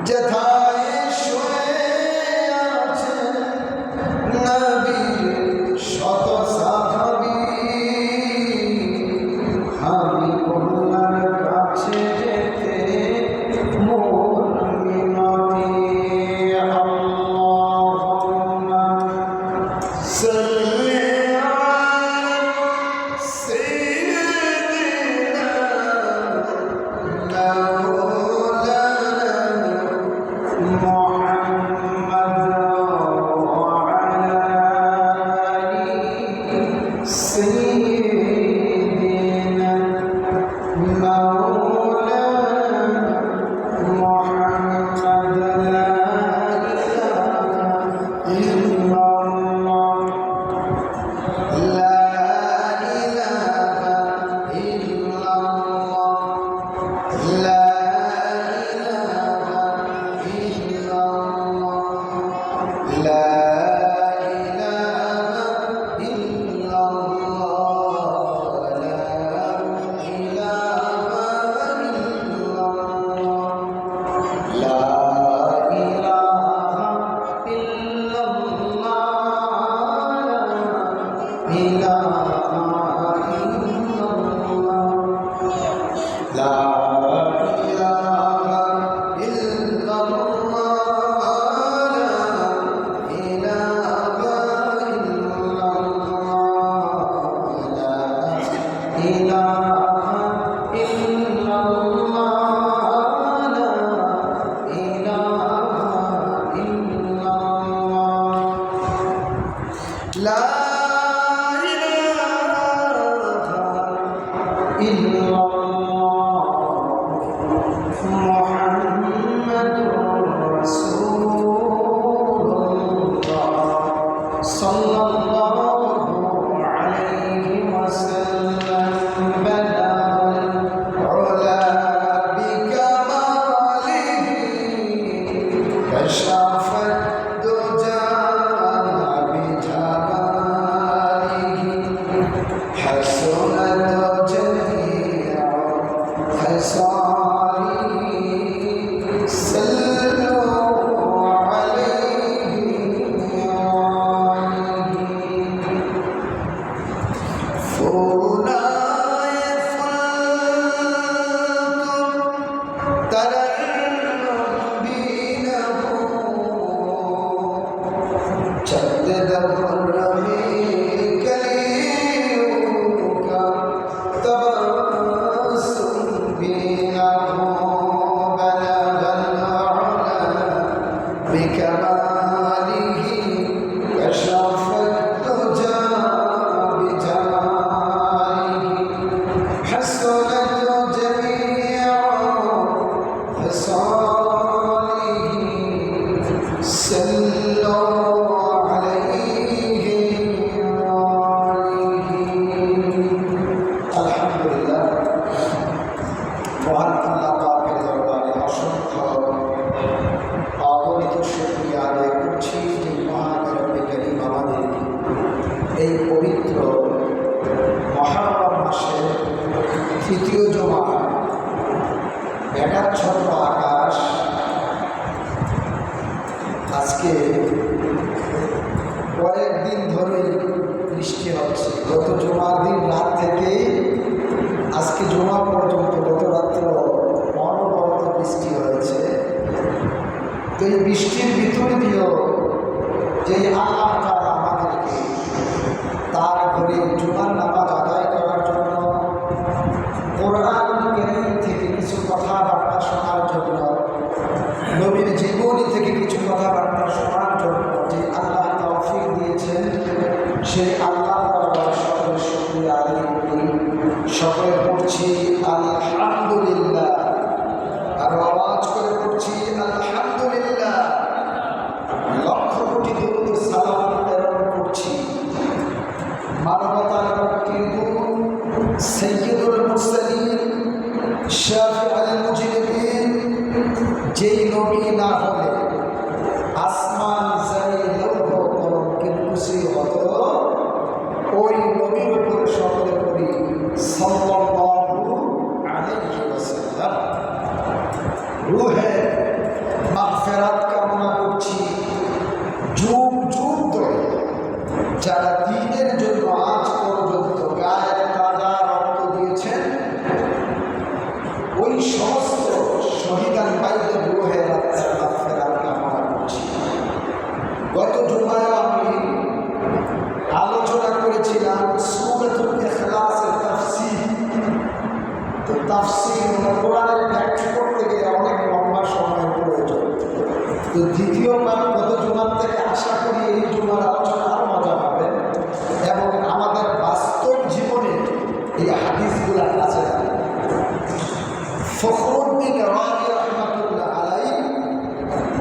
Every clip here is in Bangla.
যেথায় শুয়ে আছেন নবীর শত সাহাবী, হাবিবুল্লাহর কাছে যেতে মোর মিনতি। আল্লাহুম্মা সাল্লি আলা সাইয়্যিদিনা তৃতীয় জমা মেঘাচ্ছন্ন আকাশ। আজকে কয়েকদিন ধরে বৃষ্টি হচ্ছে। গত জমার দিন রাত থেকে আজকে জমা পর্যন্ত গত রাত্র অনবরত বৃষ্টি হয়েছে। তো এই বৃষ্টির ভিতর দিয়েও যে আল্লাহ তাআলা আমাদেরকে তার ঘরে জুমার নামাজ আদায় করার জন্য, কোরআন কারীম থেকে কিছু কথাবার্তা শোনার জন্য, নবীর জীবনী থেকে কিছু কথাবার্তা শোনার জন্য যে আল্লাহ তৌফিক দিয়েছেন, সেই আল্লাহ তাআলার সকল শুকরিয়া আদায় করি। সকলে পড়ছি আলহামদুলিল্লাহ, আর আওয়াজ করে পড়ছি আলহামদুলিল্লাহ। লক্ষ কোটি দরুদ সালাম প্রেরণ করছি মানবতার মুক্তিদূত সৈয়দুল মুরসালিন শাফিউল মুজরিমিন, যেই নবী না হলে আসমান জমিন লৌহ কলম কিরকুসি হতো, ওই নবীর উপর সকলে করি সাল্লাল্লাহু আলাইহি ওয়াসাল্লাম। রূহে মাগফিরাত কামনা করছি যুগ যুগ ধরে যারা দ্বীনের জন্য আজ পর্যন্ত গায়ের তাজা রক্ত দিয়েছেন, ওই সমস্ত শহীদান ভাইদের রূহের আত্মার মাগফিরাত কামনা করছি। গত জুমায় আমি আলোচনা করেছিলাম সূরাতুল ইখলাসের তাফসীর। তো তাফসীর কোরআনের ব্যাখ্যা করতে গেলে অনেক লম্বা সময়ের প্রয়োজন। তো দ্বিতীয়বার গত জুমার থেকে আশা করি এই জুমার আলোচনা আরও মজা পাবেন এবং আমাদের বাস্তব জীবনে এই হাদিসগুলো কাছে ফখরুদ্দিন রাজি রহমাতুল্লাহ আলাইহি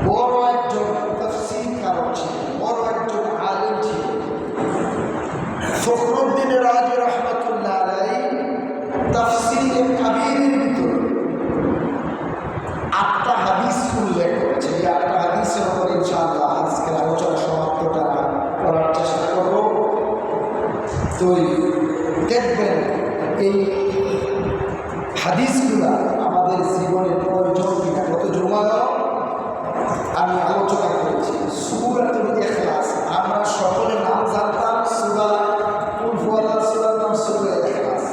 বড় একজন তাফসীরকার ছিলেন, বড় একজন আলেম ছিলেন। ফখরুদ্দিন রাজি রহমাতুল্লাহ আলাইহি তাফসীরে কাবীরের ভিতরে 8টা হাদিস উল্লেখ করেছে। এই 8টা হাদিসের উপর ইনশাআল্লাহ আজকের আলোচনা সমাপ্তটা করার চেষ্টা করব। তো দেখবেন এই হাদিসগুলা আমাদের জীবনের প্রয়োজন কিনা। গত জুমায়ও আমি আলোচনা করেছি সূরাতুল ইখলাস। আমরা সকলে নাম জানতাম সূরা কুল হুয়াল্লাহ, সূরার নাম সূরা ইখলাস।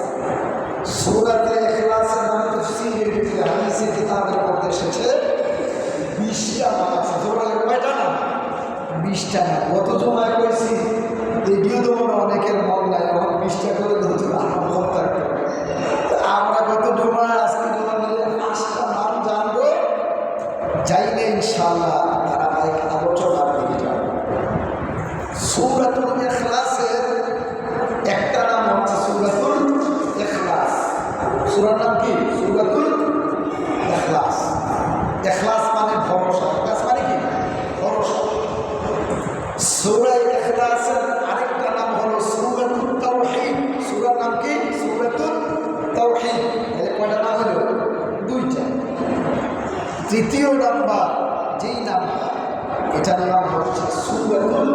সূরাতুল ইখলাসের নাম তাফসীরের ভিতরে হাদিসের কিতাবের মধ্যে এসেছে 20টা নাম আছে। জোরে কয়টা নাম? 20টা নাম। গত জুমায় কইছি এডিও তো মনে অনেকের মন নাই, এখন 20টা করে ধরতে মন থাকবে। আমরা গত জুমায় আজকে জমা মিলে 5টা নাম জানবো, যাইলে ইনশাআল্লাহ ধারাবাহিক আলোচনার দিকে যাব। সূরাতুল ইখলাসের একটা নাম হচ্ছে সূরাতুল ইখলাস। সূরার নাম কি? সূরাতুল ইখলাস। ইখলাস মানে ভরসা, ইখলাস মানে কি? ভরসা। সূরা ইখলাসের আরেকটা নাম হলো সূরাতুত তাওহীদ। সূরার নাম কি? সূরাতুত তাওহীদ। এর কয়টা নাম হলো? 2টা। তৃতীয় নাম্বার যেই নামটা, এটার নাম হচ্ছে সূরাতুল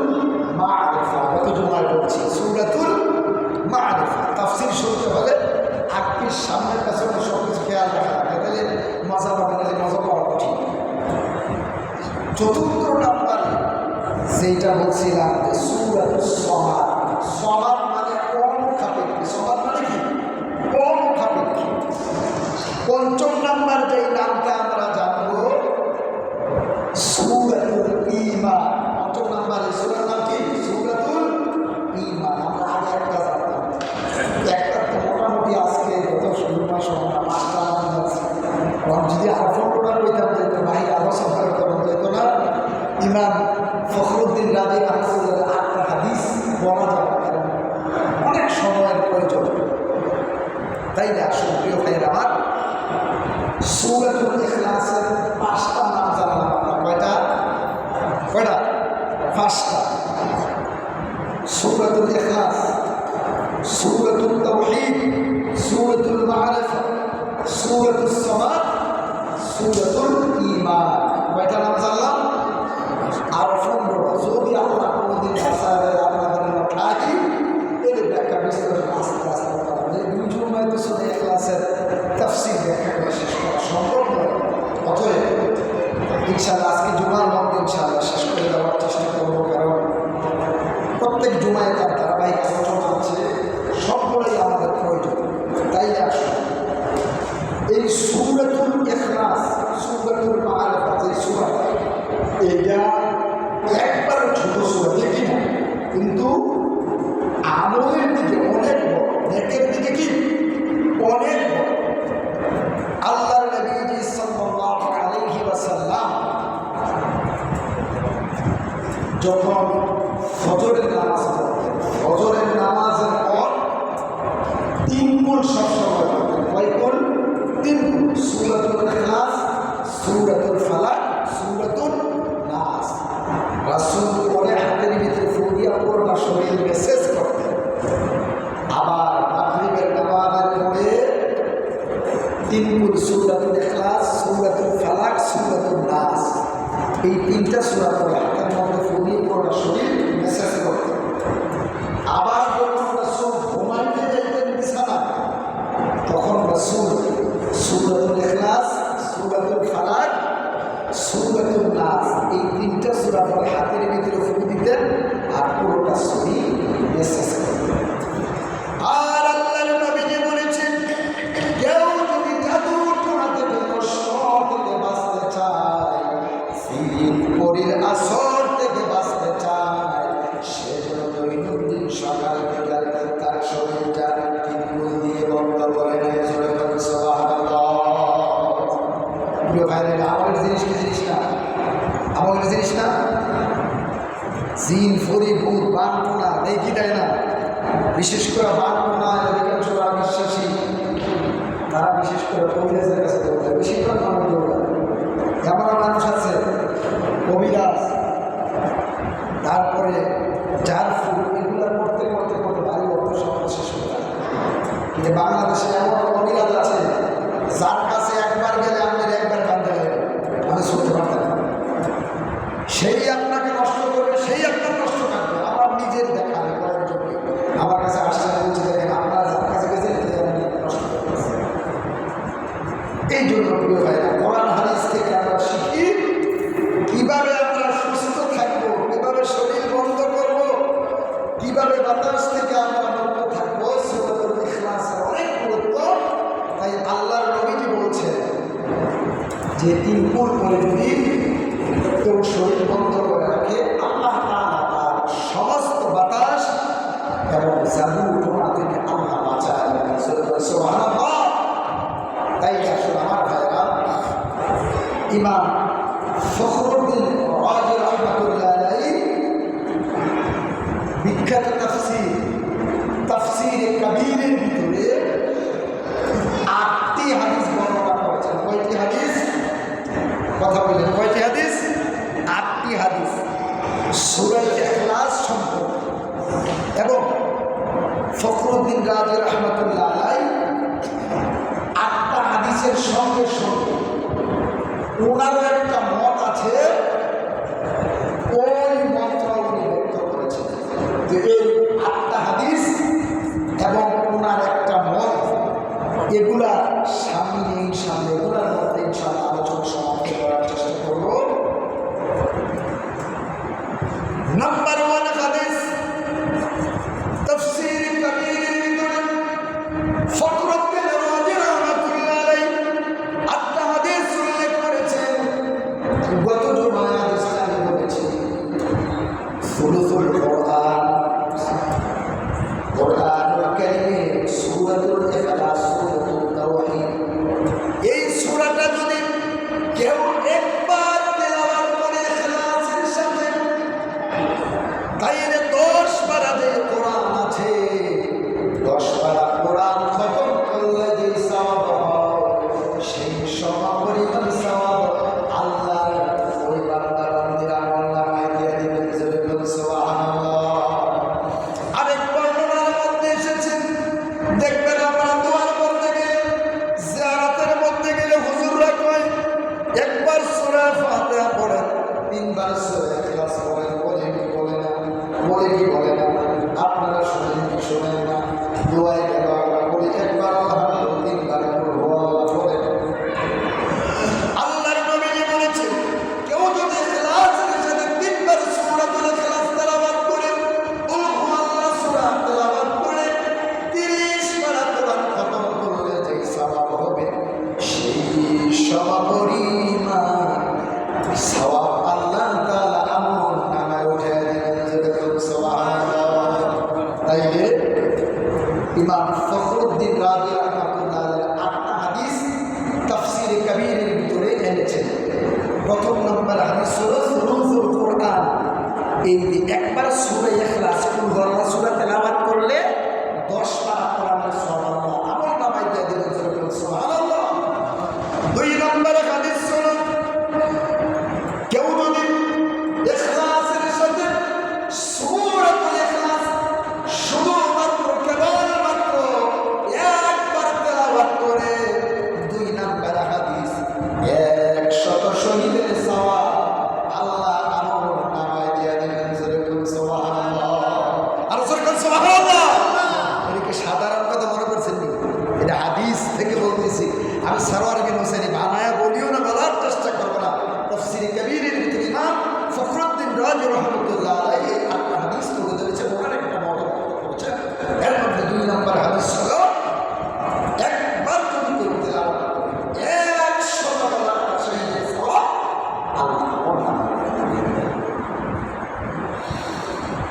মা'রিফা। গত জুমায় বলছি সূরাতুল মা'রিফা। তাফসীর শুনতে হলে আপনি সামনের পেছনে সব কিছু খেয়াল রাখা লাগে, তাহলে মজা পাবেন, মজা পাওয়া কঠিন। চতুর্থ নাম্বারে যেটা বলছিলাম যে সূরাতুস সমাদ। সমাদ মানে অমুখাপেক্ষী। সমাদ মানে কি? অমুখাপেক্ষী। পঞ্চম নাম্বার যেই নামটা আমরা জানবো সূরাতুল ঈমান। পঞ্চম নাম্বারে সূরার নাম কি? সূরাতুল ঈমান। আমরা আগে একটা জানতাম, একটা তো মোটামুটি আজকে গত মাস আমরা 5টা নাম জানছি। যদি আরো 15টা কইতাম যে ভাই আরো সফর করুন যেত না। ইমাম ফখরুদ্দিন রাজি রহমাতুল্লাহ 8টা হাদিস বলা যাবে, কারণ অনেক সময়ের প্রয়োজন। তাই না? সুপ্রিয় ভাইয়ের আমার, সূরাতুল ইখলাসের 5টা নাম জানলাম আমরা। কয়টা? 5টা। সূরাতুল ইখলাস, সূরাতুত তাওহীদ, সূরাতুল মা'রিফা, সূরাতুস সামাদ, সূরাতুল ঈমান। কয়টা নাম জানলাম? আর 15টা। যদি আল্লাহ কোনোদিন আপনাদের থাকি এর ব্যাখ্যা বিশ্লেষণ আস্তে আস্তে করা। এই 2 জুমায় তো সূরা ইখলাসের তাফসীর ব্যাখ্যা করে শেষ করা সম্ভব নয়। অতএব ইনশাআল্লাহ আজকে জুমার মধ্যে ইনশাআল্লাহ শেষ করে দেওয়ার চেষ্টা করবো, কারণ প্রত্যেক জুমায় তার ধারাবাহিক আলোচনা আছে, সবগুলোই আমাদের প্রয়োজন। তাই আসুন এই সূরাতুল ইখলাস, সূরাতুল মা'রিফা যে সূরা, এটা একবার ছোট সূরা দেখি না, কিন্তু আমলের দিকে অনেক বড়, নেকের দিকে কি অনেক বড়। আল্লাহর নবী সাল্লাল্লাহু আলাইহি ওয়াসাল্লাম যখন ফজরের নামাজ পড়তেন, ফজরের নামাজের পর 3 গুণ সবসময় পড়তেন। কয় গুণ? 3 গুণ। সূরাতুল ইখলাস, সূরাতুল ফালাক, সূরাতুল নাস। রাসূল পরে হাতের ভিতরে ফুরিয়া পুরোটা শরীর মেসেজ করতেন। আবার মাগরিবের নামাজের পরে 3 গুণ সূরাতুল ইখলাস, সূরাতুল ফালাক, সূরাতুল নাস। এই 3টা সূরা পড়ে হাতের মধ্যে ফুরিয়ে পুরোটা শরীর মেসেজ করতেন। আবার যখন রাসূল ঘুমাইতে যেতেন বিছানা, তখন রাসূল সূরাতুল ইখলাস, সূরাতুল ফালাক, সূরাতুন নাস, এই তিনটা সূরা পরে হাতের ভিতরে ফুঁক দিতেন আর পুরোটা শরীর মেসেজ করতেন। আর আল্লাহর নবীজি বলেছেন, কেউ যদি জাদু টোনা থেকে নষ্ট থেকে বাঁচতে চায়, জিন পরীর আসর থেকে বাঁচতে চায়, সেজন্য দৈনন্দিন সকাল বিকাল তার শরীরটা তিনগুণ দিয়ে বন্ধ করে নেয়। সুবহানাল্লাহ। প্রিয় ভাইরা, আমলের জিনিস কি জিনিস না? আমলের জিনিস না? জিন পরী ভূত বানটোনা দেখি দেয় না। বিশেষ করে বানটোনা অধিকাংশরা বিশ্বাসী, তারা বিশেষ করে কবিরাজের কাছে দৌড়ায়, বেশিরভাগ মানুষ দৌড়ায়। এমন মানুষ আছে কবিরাজ, তারপরে যার ফুল, এগুলো করতে করতে করতে বাড়ি অর্থ সব শেষ হয়ে যায়। কিন্তু বাংলাদেশে এমন কবিরাজ আছে যার কাছে একবার গেলে আপনার একবার কাঁদতে লাগবে, আমি শুনতে পারতেন না। সেই আপনাকে নষ্ট করবে, সেই আপনার নষ্ট কাটবে। আমার নিজের দেখা আমি করার জন্য আমার কাছে আসছে, বলছে দেখেন আপনারা যার কাছে গেছেন আমি নষ্ট করতেছি। এই জন্য প্রিয় ভাইরা, কোরআন হাদিস থেকে আমরা শিখি কিভাবে আমরা সুস্থ থাকবো, কিভাবে শরীর বন্ধ করব, কিভাবে বাতাস থেকে আমরা মুক্ত থাকবো। সূরাতুল ইখলাসের অনেক গুরুত্ব। তাই আল্লাহর নবীজি বলছেন যে 3 ফুল করে যদি কেউ শরীর বন্ধ করে রাখে, আল্লাহ তাআলা তার সমস্ত বাতাস এবং জাদু টোনা থেকে আল্লাহ বাঁচায়। সুবহানাল্লাহ। তাই আসলে আমার ভাইরা, ইমাম ফখরুদ্দিন রাজি রাহমাতুল্লাহ আলাইহি বিখ্যাত তাফসীরে কবীরের ভিতরে 8টি হাদিস বর্ণনা করেছেন। কয়টি হাদিস? কথা বললেন, কয়টি হাদিস? 8টি হাদিস সূরা ইখলাস সম্পর্কে। এবং ফখরুদ্দিন রাজি রাহমাতুল্লাহ আলাইহি 8টা হাদিসের সঙ্গে সঙ্গে ওনারও একটা মত আছে, ওই মতটা উনি ব্যক্ত করেছেন যে এই 8টা হাদিস এবং ওনার একটা মত, এগুলা সামনে এগুলার মধ্যে ইনশাআল্লাহ আলোচনা সমাপ্ত করার চেষ্টা করব। নাম্বার 1 হাদিস তাফসীর কবীরের ভিতরে ফখরুদ্দিন রাজি রাহমাতুল্লাহ আলাইহি 8টা হাদিস উল্লেখ করেছেন। গত জুমায় হাদিসটা আমি বলেছি, সুলুসুল কোরআনুল কারীমের সূরাতুল ইখলাস, সূরাতুত তাওহীদ, এই সূরাটা যদি কেউ একবার তেলাওয়াত করে ইখলাসের সাথে, তাইলে 10 পারা যে কোরআন আছে, 10 পারা কোরআন খতম করলে যে সওয়াব হয়, সেই সমপরিমাণ সওয়াব আল্লাহ ওই বান্দা বান্দির আমলনামায় দিয়ে দিবেন। সুবহানাল্লাহ। আরেক বর্ণনার মধ্যে এসেছে, দেখবেন আমরা দোয়ার মধ্যে গেলে, জিয়ারতের মধ্যে গেলে হুজুররা কয় একবার সূরা ফাতিহা পড়েন, 3 বার সূরা ইখলাস পড়েন। বলে কি বলে না? আপনারা শোনেন কি শোনেন না? দোয়ায় গেল আমরা বলি একবার আল্লাহ, 3 বার বলেন। আল্লাহর নবীজি বলেছেন, কেউ যদি ইখলাসের সাথে 3 বার সূরাতুল ইখলাস তেলাওয়াত করে, কুল হুয়াল্লাহ সূরা তেলাওয়াত করে, 30 পারা কোরআন খতম করলে যে সওয়াব হবে, সেই সমপরিমাণ সওয়াব আল্লাহ তাআলা আমলনামায় উঠিয়ে দিবেন। সুবহানাল্লাহ। তাইলে ইমাম ফখরুদ্দিন রাজি রাহমাতুল্লাহ আলাইহি 8টা হাদিস তাফসীরে কবীরের ভিতরে এনেছেন। প্রথম নম্বর হাদিস হলো সুলুসুল কোরআন। এই যে একবার সূরা ইখলাস কুল হুয়াল্লাহ সূরা তেলাওয়াত করলে 10 পারা কোরআনের সওয়াব আল্লাহ আমলনামায় দিয়ে দিবেন। সুবহানাল্লাহ। 2 নম্বর হাদিস হলো, কেউ যদি ইখলাসের সাথে সূরাতুল ইখলাস শুধুমাত্র কেবলমাত্র একবার তেলাওয়াত করে, 2 নম্বর হাদিস 100 শহীদের সওয়াব আল্লাহ আমলনামায় দিয়ে দিবেন। সুবহানাল্লাহ। আর সুবহানাল্লাহ। এটাকে সাধারণ কথা মনে করছেন নি? এটা হাদিস থেকে বলতেছি। আমি সারোয়ার বিন হোসেন বানায়া বলিও না, বলার চেষ্টা করবো না।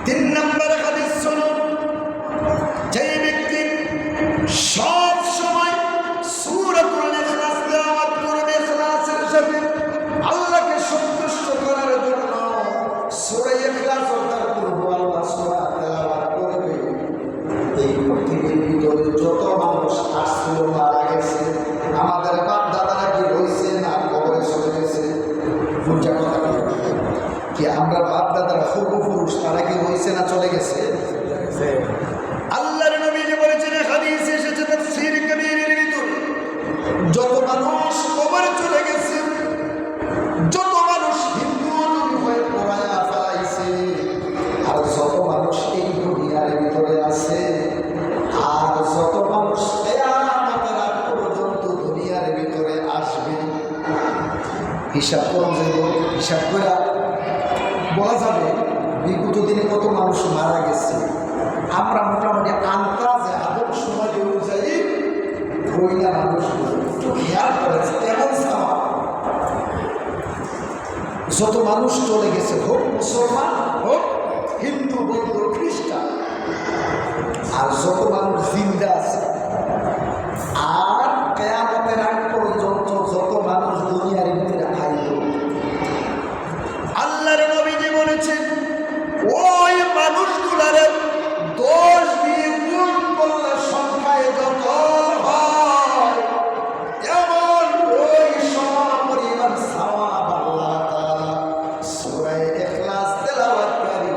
তিন নম্বর হাদিস শুনুন, যে ব্যক্তি সব সময় সূরাতুল ইখলাস তেলাওয়াত করবে, ইখলাসের সাথে আল্লাহকে সন্তুষ্ট করার জন্য সূরা ইখলাস অর্থাৎ করব আল্লাহ সূরা তেলাওয়াত করবে, এই পৃথিবীর ভিতরে যত মানুষ আসছিল মারা গেছে, আমাদের বাপ দাদারা কি হয়েছে না কবরে চলে গেছে? বুঝা কথা কি? আমরা বাপ দাদারা পূর্বপুরুষ তারা কি হয়েছে না চলে গেছে? আল্লাহর নবী যে বলেছেন, হাদিসে এসেছে তাফসীর কবীরের ভিতরে, যত মানুষ কবরে চলে গেছে, যত মানুষ হিন্দু হয়ে পড়ায়া ফেলাইছে, আর যত মানুষ এই দুনিয়ার ভিতরে আছে, আর যত মানুষ কিয়ামতের আগ পর্যন্ত দুনিয়ার ভিতরে আসবে, হিসাব করুন, হিসাব করে বলা যাবে বিগত দিনে কত মানুষ মারা গেছে। আমরা মোটামুটি আন্দাজে আদম সময় অনুযায়ী বইলা মানুষ একটু খেয়াল করেছে কেমন সামা, যত মানুষ চলে গেছে, হোক মুসলমান হোক হিন্দু বৌদ্ধ খ্রিস্টান, আর যত মানুষ জিন্দা আছে, আর কিয়ামতের আগ পর্যন্ত যত মানুষ দুনিয়ার ভিতরে আইল, আল্লাহর নবীজি বলেছেন ওই মানুষগুলারে 10 দিয়ে গুণ করলে সংখ্যায় যত হয়, এমন ওই সমপরিমাণ সওয়াব আল্লাহ তাআলা সূরা ইখলাস তেলাওয়াতকারী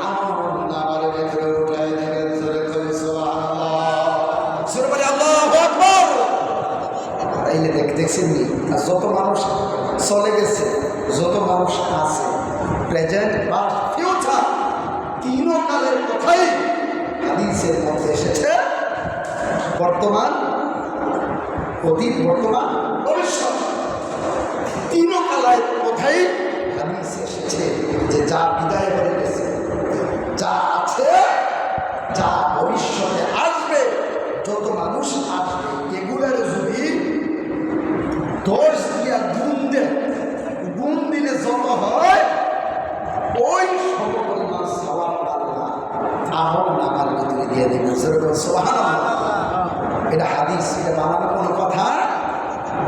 আমলনামার ভিতরে উঠায় দিবেন। জোরে করে সুবহানাল্লাহ, সূরা বলে আল্লাহু আকবার। তাইলে দেখছেন নি, যত মানুষ চলে গেছে, যত মানুষ আছে, প্রেজেন্ট পাস্ট ফিউচার তিন কালের কথাই হাদিসের মধ্যে এসেছে। বর্তমান, অতীত, বর্তমান, ভবিষ্যৎ তিন কালের কথাই হাদিসে এসেছে, যে যা বিদায় হয়ে গেছে, যা আছে, যা ভবিষ্যতে আসবে, যত মানুষ আসবে, এগুলার যদি 10 দিয়া গুণ দিলে যত হয়, ওই সমপরিমাণ সওয়াব আল্লাহ আমলনামার ভিতরে দিয়ে দেবেন। সুবহানাল্লাহ, এটা হাদিস, এটা বানানো কোনো কথা,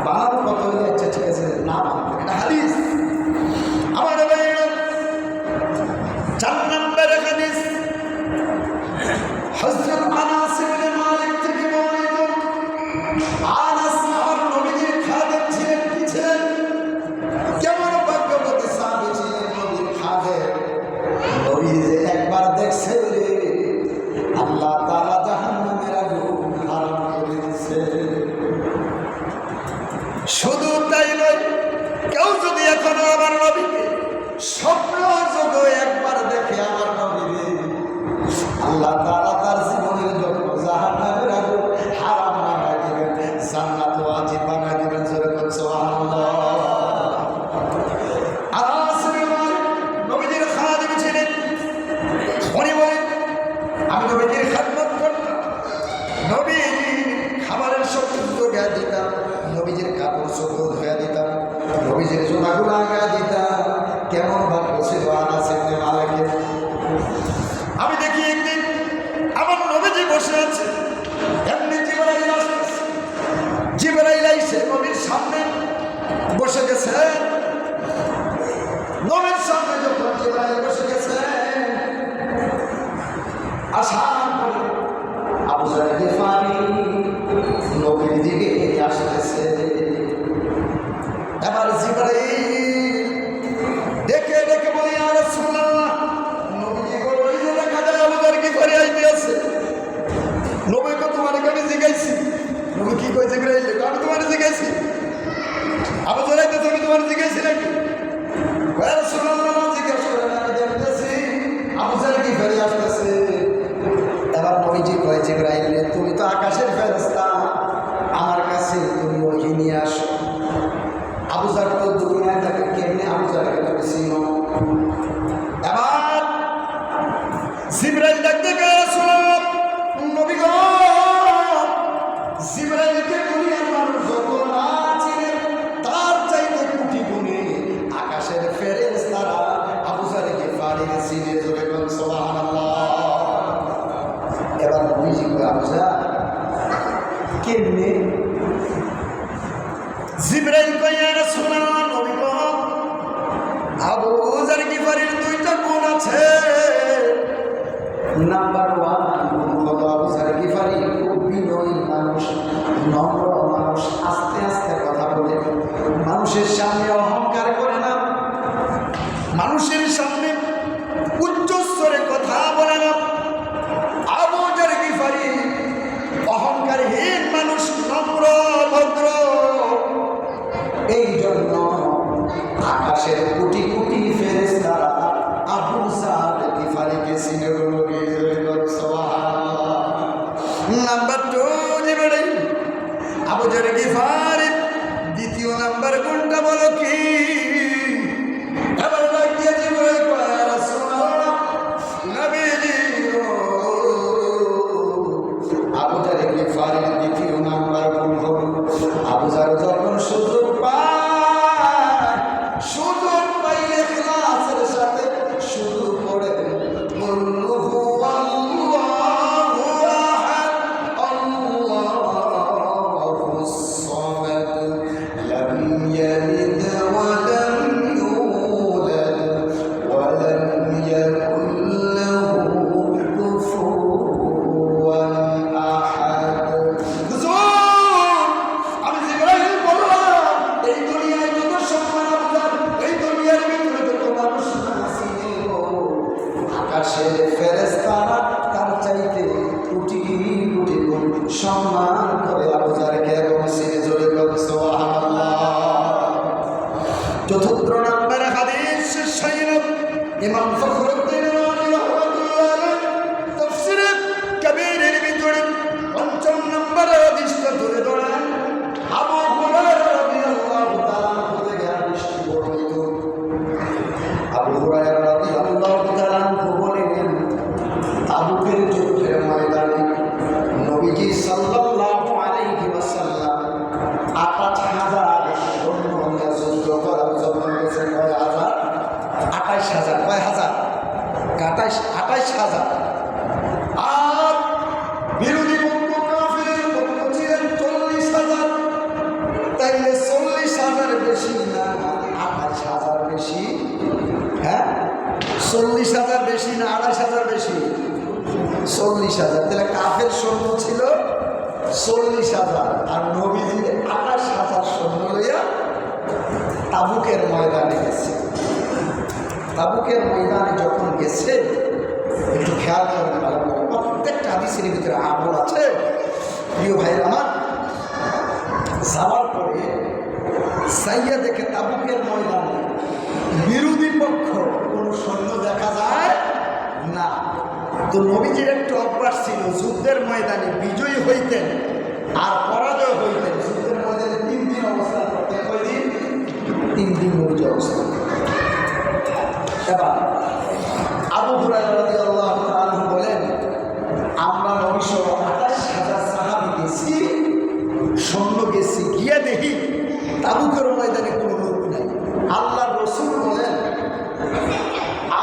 বানানো কথা হইলে আচ্ছা ঠিক আছে না, এটা হাদিস। আমার ভাইয়েরা, 4 নম্বর হাদিস হযরত আনাস ইবনে মালিক থেকে বর্ণিত। আনাস আর নবীজির খাদেম ছিলেন, কি ছিলেন? কেমন ভাগ্যবতী সাহাবী ছিলেন, নবীর খাদেম। নবী যে একবার দেখছে রে, আল্লাহ তাআলা জাহান্নামের আগুন হারাম করে দিয়েছে। শুধু তাই নয়, কেউ যদি এখনো আমার নবীকে স্বপ্ন যোগে একবার দেখে আমার নবীরে, আল্লাহ তাআলা তার জীবনের জন্য জাহান্নামের আগুন হারাম বানায় দিবেন, জান্নাত ওয়াজিব বানায় দিবেন। জোরে বলুন সুবহানাল্লাহ। আনাস ইবনে মালিক নবীজির খাদেম ছিলেন। উনি বলেন, আমি নবীজির খেদমত করতাম, নবীজির খাবারের সব জোগাড় দিতাম, নবীজির কাপড় চোপড় ধুয়ে দিতাম, নবীজির জুতাগুলো আগায় দিতাম। কেমন ভাগ্য ছিল আনাস ইবনে মালিকের। আমি দেখি একদিন আমার নবীজি বসে আছে, এমনি জিবরাইল আসতেছে, জিবরাইল আইসে নবীর সামনে বসে গেছে। নবীর সামনে যখন জিবরাইল বসে গেছে, আসার পরে আবু যর গিফারি নবীর দিকে আসতেছে। এবার জিবরাইল দেখে দেখে বলে, ইয়া রাসূলুল্লাহ, নবীজি গো ওই যে দেখা যায় আবু যর গিফারি আইতে আছে। নবী কো তোমার কাছে জিজ্ঞাসি, নবী কি কই জিবরাইল, আমি তোমার জিজ্ঞাসি, আবু যর আইতেছে, আমি তোমার জিজ্ঞাসি নাকি? ইয়া রাসূলুল্লাহ, জিজ্ঞাসা করেন, আমি দেখতেছি আবু যর গিফারি আসতেছে। কেমনে? জিবরাইল কয় ইয়া রাসূলুল্লাহ, নবী গো, আবু যার গিফারির দুইটা গুণ আছে। নাম্বার 1 হলো আবু যার গিফারি খুব বিনয়ী মানুষ, নম্র মানুষ, আস্তে আস্তে কথা বলে, মানুষের সামনে অহংকার করে না, মানুষের সামনে উচ্চ স্বরে কথা বলে না। আবু যার গিফারি অহংকারহীন মানুষ, নম্র ভদ্র। এই জন্য আকাশের কোটি কোটি ফেরেশতারা আবু যার গিফারিকে চিনে নাম্বার 2 জিবরাইল আবু যার গিফারি দ্বিতীয় নাম্বার গুণটা বলো কি? এবার ডাক দিয়ে জিবরাইল কয় ইয়া রাসূলুল্লাহ, নবীজি গো, আবু যার গিফারির দ্বিতীয় নাম্বার গুণ হল আবু যার যখন সুযোগ পায়, সুযোগ পাইলে ইখলাসের সাথে শুরু করে কুল্লু হুয়াল্লাহু আহাদ আল্লাহুস সামাদ লাম ইয়ালিদ ওয়া লাম ইউলাদ ওয়া লাম ইয়াকুল লাহু কুফুওয়ান আহাদ। আমি জিবরাইল বললাম, এই দুনিয়ায় যত সম্মান আপনার, এই দুনিয়ার ভিতরে যত মানুষ আছে, আকাশের ফেরেশতারা তার চাইতে কোটি কোটি গুণ সম্মান করে আবু যারকে এবং সিনে জোরে বলুন সুবহানাল্লাহ। চতুর্থ নম্বর হাদিস সহিহ ইমাম ফখরুদ্দিন রাজি রাহমাতুল্লাহ আলাইহি তাফসীরে কবীরের ভিতরে পঞ্চম নম্বর হাদিসটা ধরে ধরেন। আবু হুরায়রা রাদিয়াল্লাহু তাআলা আনহু থেকে হাদিসটি বর্ণিত। আবু হুরায়রা রাদিয়াল্লাহু তাআলা আনহু বলেন, তাবুকের যুদ্ধের ময়দানে নবীজি সাল্লাল্লাহু আলাইহি ওয়াসাল্লাম 28,000 সৈন্য নিয়ে যুদ্ধ করার জন্য গেছেন। কয় হাজার? 28,000। কয় হাজার? 28,000। আর বিরোধী পক্ষ কাফিরের পক্ষ ছিলেন 40,000। তাইলে 40,000 বেশি না 28,000 বেশি? হ্যাঁ, 40,000 বেশি না 28,000 বেশি? 40,000। তাহলে কাফের সৈন্য ছিল 40,000 আর নবীজি 28,000 সৈন্য লইয়া তাবুকের ময়দানে গেছে। তাবুকের ময়দানে যখন গেছে, একটু খেয়াল করেন ভালো করে, প্রত্যেকটা হাদিসের ভিতরে আমল আছে। প্রিয় ভাইরা আমার, যাওয়ার পরে সাইয়া দেখে তাবুকের ময়দানে বিরোধী পক্ষ কোনো সৈন্য দেখা যায় না। তো নবীজির একটু অভ্যাস ছিল, যুদ্ধের ময়দানে বিজয়ী হইতেন আর পরাজয় হইতেন। যুদ্ধের ময়দানে 3 দিন অবস্থান করতেন। কয়দিন? 3 দিন নবীজি অবস্থান। এবার আবু হুরায়রা রাদিয়াল্লাহু তাআলা আনহু বলেন, আমরা নবীসহ 28,000 সাহাবী গেছি, সৈন্য গেছি, গিয়ে দেখি তাবুকের ময়দানে কোনো লোক নাই। আল্লাহর রাসূল বলেন,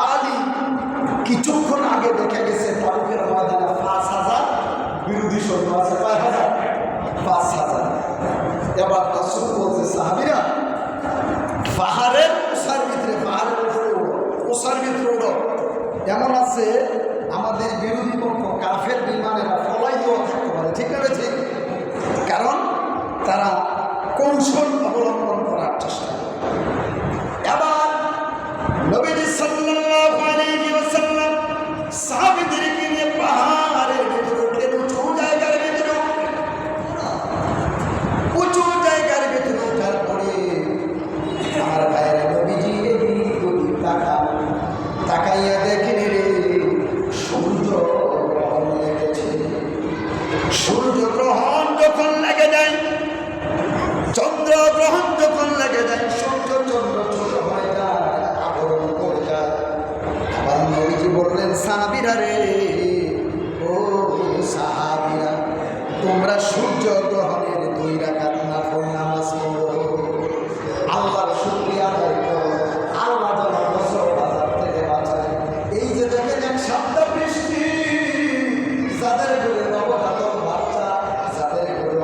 আলী কিছুক্ষণ আগে দেখে গেছে তাবুকের ময়দানে 5,000 বিরোধী সৈন্য আছে। 5,000? 5,000। এবার রাসূল বলছে, সাহাবীরা পাহাড়ের ওসার ভিতরে, পাহাড়ের ওসার ভিতরে উঠো। এমন আছে আমাদের বিরোধী পক্ষ কাফের বিমানেরা ফলাইও থাকতে পারে, ঠিক না? ঠিক। কারণ তারা কৌশল অবলম্বন করার চেষ্টা করে। এবার নবীজি সাল্লাল্লাহু আলাইহি ওয়াসাল্লাম সাহাবীদেরকে নিয়ে পাহাড়ের ভিতরে উঠলেন। উঁচু জায়গার ভিতরে ওঠার পরে আমার ভাইয়েরা নবীজি এদিক ওদিক তাকাইয়া দেখেন রে, সূর্য গ্রহণ লেগেছে। সূর্য গ্রহণ যখন লেগে যায়, চন্দ্র গ্রহণ যখন লেগে যায়, সূর্য চন্দ্র ছোট হয়ে যায়, আবরণ করে যায়। আবার নবীজি বললেন, সাহাবীরা রে, ও সাহাবীরা, তোমরা সূর্য গ্রহণের 2 রাকাত নফল নামাজ পড়ো, আল্লাহর শুকরিয়া আদায় করো, আল্লাহ যেন বছর বাজার থেকে বাঁচায়। এই যে দেখেন এক সপ্তাহ বৃষ্টি, যাদের ঘরে নবজাতক বাচ্চা, যাদের ঘরে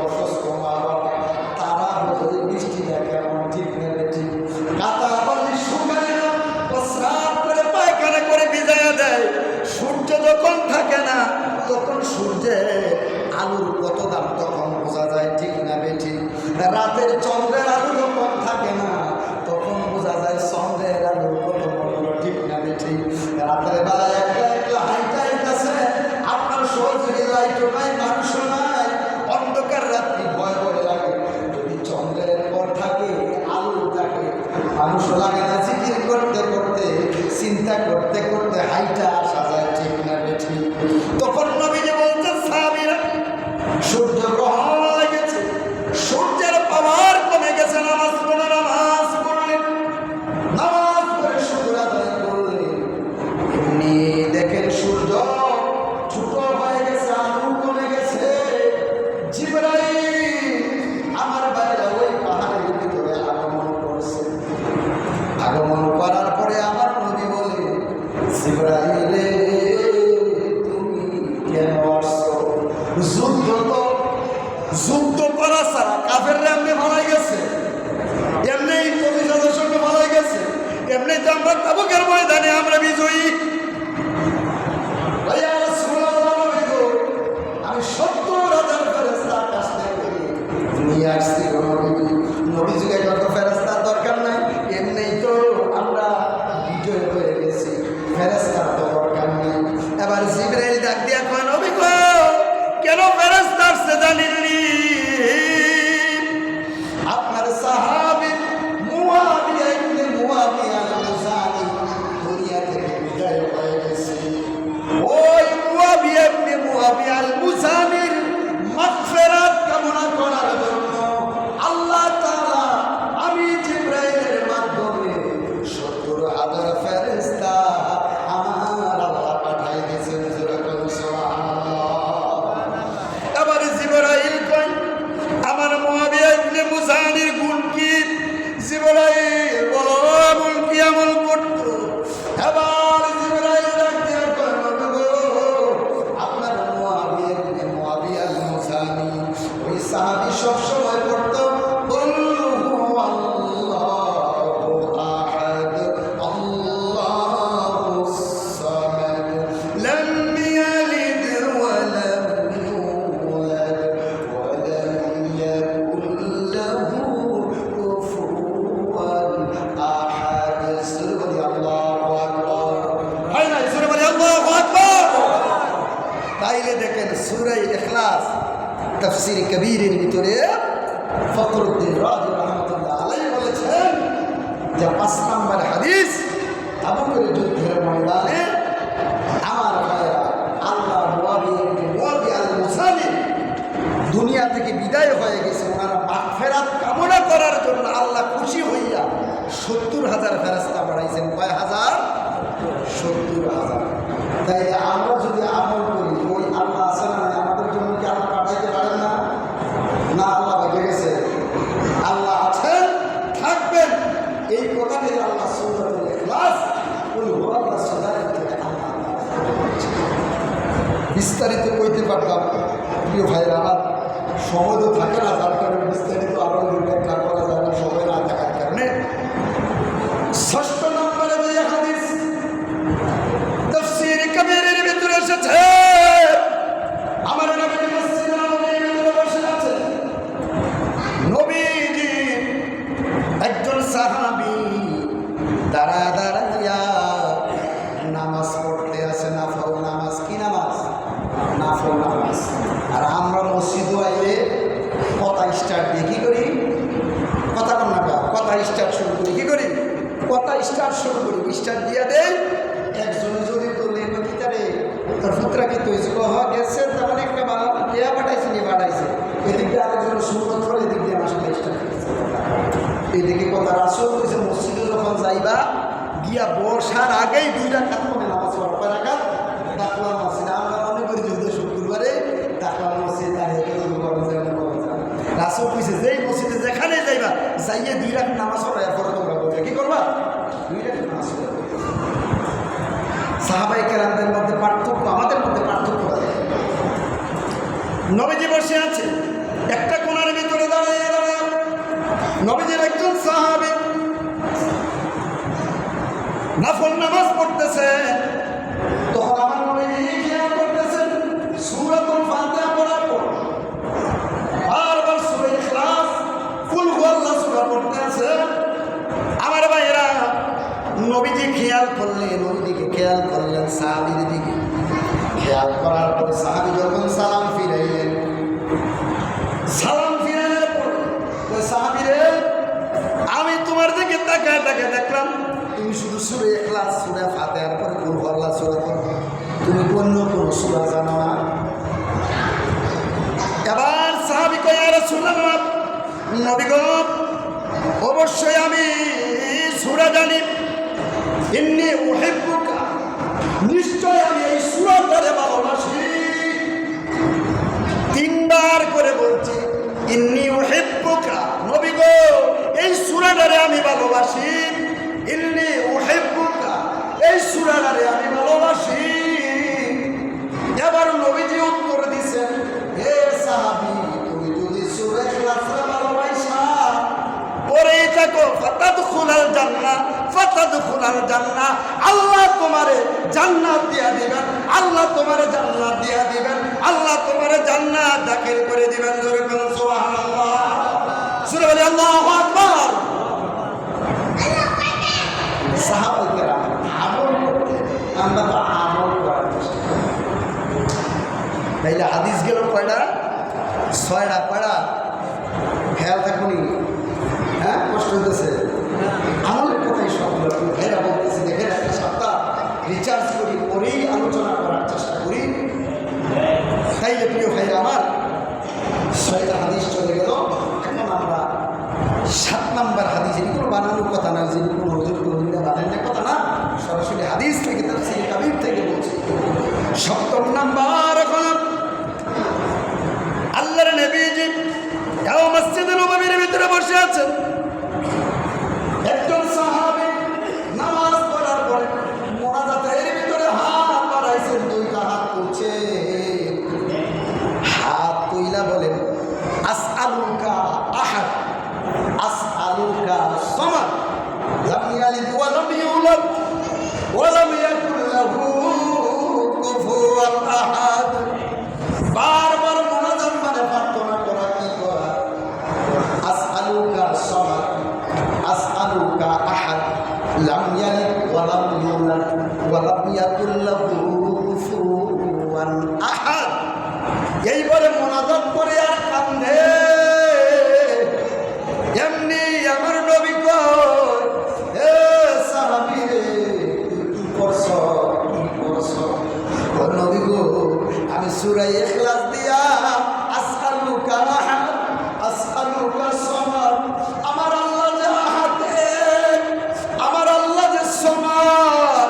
আলুর কত দাম তখন বোঝা যায়, ঠিক না বেঠিক? রাতের চন্দ্রের আলু যখন থাকে না তখন বোঝা যায় চন্দ্রের আলু কত মূল্য, ঠিক না বেঠিক? রাতের বেলা একটা একটা হাইটাইট আছে, আপনার সহযোগী লাইটও নাই, মানুষও নাই, অন্ধকার রাত্রি ভয় ভয় লাগে। যদি চন্দ্রের পর থাকে, আলু থাকে, মানুষও লাগে না, জিকির করতে করতে চিন্তা করতে করতে হাইটা আসা যায়, ঠিক না বেঠিক? তখন নবীজি বলছেন সাহাবীরা, সূর্য গ্রহণ লেগেছে, সূর্যের পাওয়ার কমে গেছে, নামাজ পড়ে নামাজ পড়লেন, নামাজ পড়ে শুকর আদায় করলেন। এমনি দেখেন সূর্য ছোট হয়ে গেছে, আলু কমে গেছে। জিবরাইল আমার বাইরে ওই পাহাড়ের ভিতরে আগমন করছে। আগমন করার পরে আমার নবী বলে, জিবরাইল রে তুমি কেন আসছো? যুদ্ধ করা ছাড়া কাফেররা এমনি ভালাই গেছে, এমনি 40,000 সৈন্য ভালাই গেছে, এমনি তো আমরা তাবুকের ময়দানে আমরা বিজয়ী। ভাইয়া রাসূলুল্লাহ আমি 70,000 ফেরেশতার কাছ থেকে নিয়ে আসছি। নবীজিকে কত ফেরেশতার দরকার নাই, এমনিই তো আমরা বিজয় হয়ে গেছি, ফেরেশতার তো দরকার নেই। এবার জিবরাইল ডাক দিয়া কয়, নবী গো কেন ফেরেশতা আসছে জানেননি? আপনার সাহাবী মুআবিয়া ইবনে মুআবিয়া আল-মুযানি দুনিয়া থেকে বিদায় হয়ে গেছে। ওই মুআবিয়া ইবনে মুআবিয়া আল-মুযানির মাগফিরাত কামনা করার জন্য আল্লাহ তাআলা আমি জিবরাইলের মাধ্যমে 70,000 ফেরেশতা আমার আল্লাহ পাঠাই দিয়েছেন। আবার জিবরাইল কয়, আমার মুআবিয়া ইবনে মুযানির গুণ কি? জিবরাইল বলো আমল কি আমল করত? এবার জিবরাইল ডাকতে কয়, আপনার মুআবিয়া ইবনে মুআবিয়া আল-মুযানি ওই সাহাবী সব সময় পড়তো সূরা ইখলাস তাফসীর কবীরের ভিতরে ফখরুদ্দিন রাজি রাহমাতুল্লাহ আলাইহি বলেছেন যে 5 নম্বর হাদিস, তাবুকের যুদ্ধের ময়দানে আমার ভাইরা আল্লাহ মুআবিয়া আল-মুযানি দুনিয়া থেকে বিদায় হয়ে গেছে, ওনারা মাগফিরাত কামনা করার জন্য আল্লাহ খুশি হইয়া 70,000 ফেরেশতা পাঠাইছেন। কয় হাজার? 70,000। তাই আমরা যদি আমল করি, ওই আল্লাহ আছে না, আমাদের জন্য কি আল্লাহ পাঠাইতে পারেন না? না, আল্লাহ বেঁচে গেছে, আল্লাহ আছেন, থাকবেন। এই কথাটি আল্লাহ সূরাতুল ইখলাস বিস্তারিত কইতে পারতাম, প্রিয় ভাইরা আমার সময় তো থাকে না, যার কারণে বিস্তারিত আরও ব্যাখ্যা করা যায় না, সময় না থাকার কারণে। 6 নম্বরে যে হাদিস তাফসীর কবীরের ভিতরে এসেছে, আমার নবী মসজিদে নববীর ভিতরে বসে আছেন, নবীজি একজন সাহাবী দাঁড়াইয়া নামাজ পড়তে আছে, নাফল নামাজ। কি নামাজ? নাফল নামাজ। আর আমরা মসজিদে আইলে কথা স্টার্ট দিয়ে কি করি? কথা কন্যা কথা স্টার্ট শুরু করি, কি করি? কথা স্টার্ট শুরু করি, স্টার্ট দিয়ে দেয়। একজনে যদি তোলে কিতারে তোর পুত্রা কি তৈরি গেছে, তখন একটা দেয়া পাঠাইছে, নিয়ে পাঠাইছে, এদিক দিয়ে আরেকজন সুন্দর করে এদিক দিয়ে আসলে স্টার্ট করেছে। এদিকে কথা রাসূল কইছে মসজিদে যখন যাইবা গিয়া বসার আগেই 2 রাকাত করে নামাজ পড়বা। রাকাত তাকওয়া মসজিদে আমরা মনে করি যে শুক্রবারে তাকওয়া মসজিদ দাঁড়িয়ে রাসূল কইছে যেই মসজিদে যেখানে যাইবা যাইয়ে 2 রাকাত নামাজ পড়া, এরপরে তোমরা বলবে কি করবা? 2 রাকাত নামাজ পড়বা। সাহাবায়ে কেরামদের মধ্যে পার্থক্য, আমাদের মধ্যে পার্থক্য আছে। নবীজি বসে আছে একটা কোণার ভিতরে দাঁড়িয়ে নবীজির একজন সাহাবী নফল নামাজ পড়তেছে, তখন আমার নবীজি খেয়াল করতেছেন সূরাতুল ফাতিহা পড়ার পর নবীজি খেয়াল করলেন, নবীদিকে খেয়াল করলেন, সাহাবীর দিকে খেয়াল করার পরে সাহাবী যখন সালাম ফিরাইলেন, সালাম ফিরানোর পরে সাহাবীরে আমি তোমার দিকে তাকায় তাকায় দেখলাম তুমি শুধু সূরা ইখলাস, সূরা ফাতিহার পরে কুল হুয়াল্লাহ সূরা পড়ো, তুমি অন্য কোনো সূরা জানো না। এবার সাহাবী কয় ইয়া রাসূলুল্লাহ, নবী গো অবশ্যই আমি সূরা জানি, ইন্নী উহিব্বুকা, নিশ্চয় আমি এই সূরাটারে ভালোবাসি। তিনবার করে বলছি ইন্নী উহিব্বুকা, নবী গো এই সূরাটারে আমি ভালোবাসি, ইন্নী উহিব্বুকা, এই সূরাটারে আমি ভালোবাসি। এবার নবীজি উত্তর দিছেন, হে সাহাবী, তুমি যদি সূরা ইখলাসে ভালোবাসা পরেই থাকো, ফাতাদখুলাল জান্নাহ, ফাতাদখুলাল জান্নাহ, আল্লাহ তোমারে জান্নাত দিয়া দিবেন, আল্লাহ তোমারে জান্নাত দিয়া দিবেন, আল্লাহ তোমারে জান্নাত দাখিল করে দিবেন। জোরে বলুন সুবহানাল্লাহ। সূরা বলি আল্লাহু আকবার। সাহাবায়ে আমল করতে, আমরা তো আমল করার চেষ্টা করি। তাইলে হাদিস গেল কয়টা? 6টা। কয়টা খেয়াল থাকুনি? হ্যাঁ, কষ্ট হইতেছে? আমলের কথাই সবগুলো ভাইরা বলতেছি, দেখেন একটা সপ্তাহ রিচার্জ করি, করেই আলোচনা করার চেষ্টা করি। তাইলে প্রিয় ভাইরা আমার 6টা হাদিস চলে গেল। এখন আমরা 7 নম্বর হাদিস, এগুলো বানানোর কথা না, যেগুলো হুজুর কোনদিন বানানোর কথা না, সরাসরি হাদিস থেকে, তাফসীর কাবীর থেকে বলছি। 7 নম্বর, এখন আল্লাহর নবীজি মসজিদে নববীর ভিতরে বসে আছেন। একজন সাহাবী নামাজ পড়ার পরে মোনাজাতের ভিতরে হাত বাড়াইছেন, 2টা হাত তুলছে, হাত তুইলা বলেন আসআলুকা আহাদ, আসআলুকা সামাদ, লাম ইয়ালিদ ওয়া লাম ইউলাদ ওয়া লাম ইয়াকুল লাহু কুফুয়ান আহাদ। বারবার মোনাজাত মানে প্রার্থনা করা, কি করা? আসআলুকা সামাদ, আসআলুকা আহাদ, লাম ইয়ালিদ ওয়া লাম ইউলাদ ওয়া লাম ইয়াকুল লাহু কুফুয়ান আহাদ। এইবারে মোনাজাত করে আর কান্দে। এমনি আমার নবী কয়, হে সাহাবী রে, তুই কি করছ, কি করছ? ও নবী গো, আমি সূরা ইখলাস দিয়া আসআলুকা আহাদ, আসআলুকা সামাদ, আমার আল্লাহ যে আহাদে, আমার আল্লাহ যে সামাদ,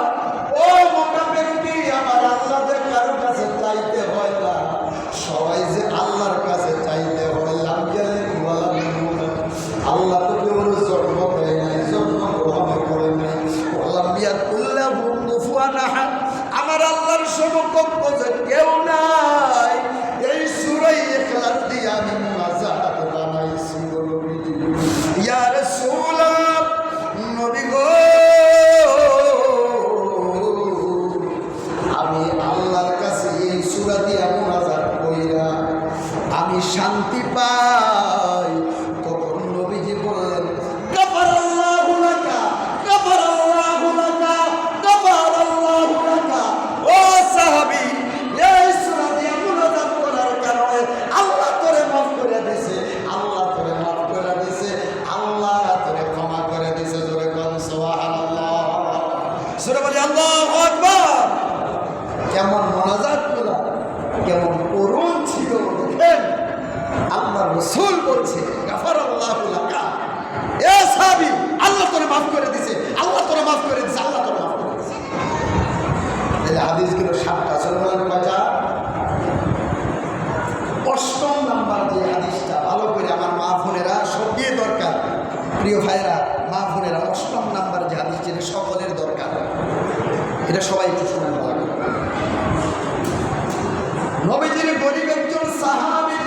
ও মোকাবের কি আমার আল্লাহ যে কারো কাছে চাইতে হয় না, সবাই যে আল্লাহর কাছে চাইতে হয়। লাম ইয়ালিদ ওয়া লাম ইউলাদ, আল্লাহ তো কেউ জন্ম দেয় নাই, জন্ম গ্রহণ করে নাই। ওয়া লাম ইয়াকুল লাহু কুফুয়ান আহাদ, আমার আল্লাহর সমকক্ষ যে কেউ নাই। এই সূরা ইখলাস দিয়ে আমি মুনাজাত বানাইছি। নবীজি, ইয়া রাসূলুল্লাহ, নবী গো, আমি আল্লাহর কাছে এই সূরা দিয়া মুনাজাত কইরা আমি শান্তি পাই। তখন নবীজি বললেন, গাফারাল্লাহু লাকা, গাফারাল্লাহু লাকা, গাফারাল্লাহু লাকা। ও সাহাবী, এই সূরা দিয়া মুনাজাত করার কারণে আল্লাহ তোরে মাফ করে দিয়েছে, আল্লাহ তোরে মাফ করে দিয়েছে, আল্লাহ তোরে ক্ষমা করে দিয়েছে। জোরে কোন সুবহানাল্লাহ। সূরা বলি আল্লাহু আকবার। কেমন মোনাজাত করা, কেমন করুণ ছিল দেখেন। আল্লাহ রাসূল বলছে, গাফারাল্লাহু লাকা, এ সাহাবী, আল্লাহ তোরে মাফ করে দিয়েছে, আল্লাহ তোরে মাফ করে দিয়েছে, আল্লাহ তোরে মাফ করে দিয়েছে। তাহলে হাদিসগুলো 7টা। সুলমান কয়টা? 8 নাম্বার যে হাদিসটা, ভালো করে আমার মা বোনেরা সব দিয়ে দরকার, প্রিয় ভাইরা, মা বোনেরা, 8 নাম্বার যে হাদিস, যেটা সকলের দরকার, এটা সবাই একটু শোনেন ভালো করে। নবীজির গরিব একজন সাহাবী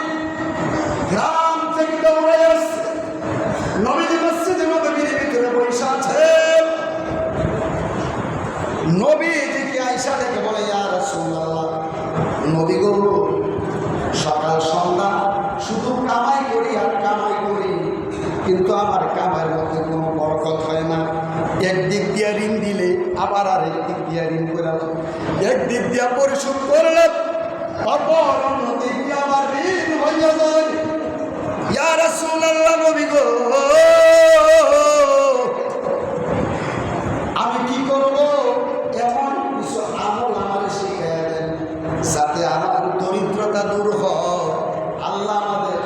গ্রাম থেকে দৌড়ে আসছে, নবীজি মসজিদে নববীর ভিতরে বসে আছে। নবীজিকে আয়েশা ডেকে বলে, ইয়া রাসূলুল্লাহ, নবী গো, সকাল সন্ধ্যা শুধু কামাই করি আর কামাই করি, কিন্তু আমার কামাইয়ের মধ্যে কোনো বরকত হয় না। একদিক দিয়া ঋণ দিলে আবার আরেক দিক দিয়া ঋণ করলাম, একদিক দিয়া পরিশোধ করলাম, অপর অন্য দিক দিয়া আবার ঋণ হইয়া যায়। ইয়া রাসূলুল্লাহ, নবী গো, আমি কি করব? এমন কিছু আমল আমার শিখাইয়া দেন যাতে আমার দরিদ্রতা দূর হয়, আল্লাহ